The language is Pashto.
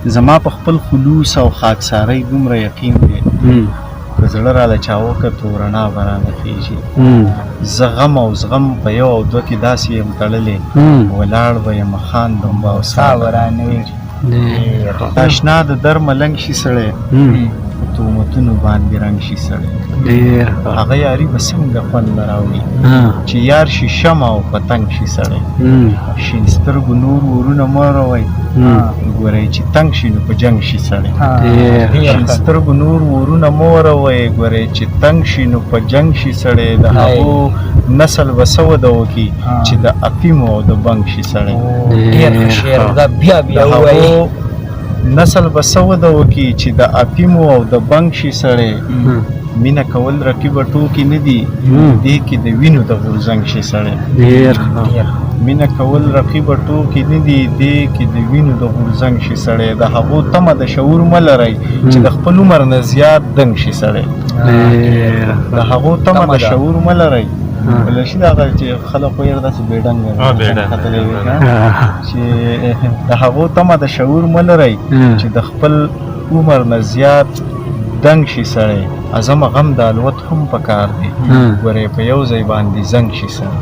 زما په خپل خلوص او خاکسارۍ دومره یقین دی که زړه راله چا وکتو رڼا به رانه خیژي زه غم او زغم په یو او دوه کې داسې یم تړلی ولاړ به یم خاندم به او سا به رانه ویږي اشنا د در ملنګ شي سړی تهمتونو باندې رنګ شي سړی هغه یاري به څنګه خوند نه راوړي چې یار شي شمع او پتنګ شي سړی شین سترګو نور ورونه مه روئ ګورئ چې تنګ شي نو په جنګ شي سړی شین سترګو نور ورونه مه وروئ ګورئ چې تنګ شي نو په جنګ شي سړی د هغو نسل به څه وده وکړي چې د افیمو او د بنګ شي سړی نسل به څه وده وکړي چې د افیمو او د بنګ شي سړی مینه کول رقیبه ټوکې نه دي دې کې د وینو د غورځنګ شي سړی مینه کول رقیبه ټوکې نه دي دې کې د وینو د غورځنګ شي سړی د هغو تمه د شعور مه لرئ چې د خپل عمر نه زیات دنګ شي سړی د هغو تمه د شعور مه لرئ بلشي دا چې خلک خو یې داسې بېډنګ ختلی وي چې د هغو تمه د شعور مه لرئ چې د خپل عمر نه زیات دنګ شي سړی عظمه غم د الوت هم پکار دی ګورې په یو ځای باندې زنګ شي سړی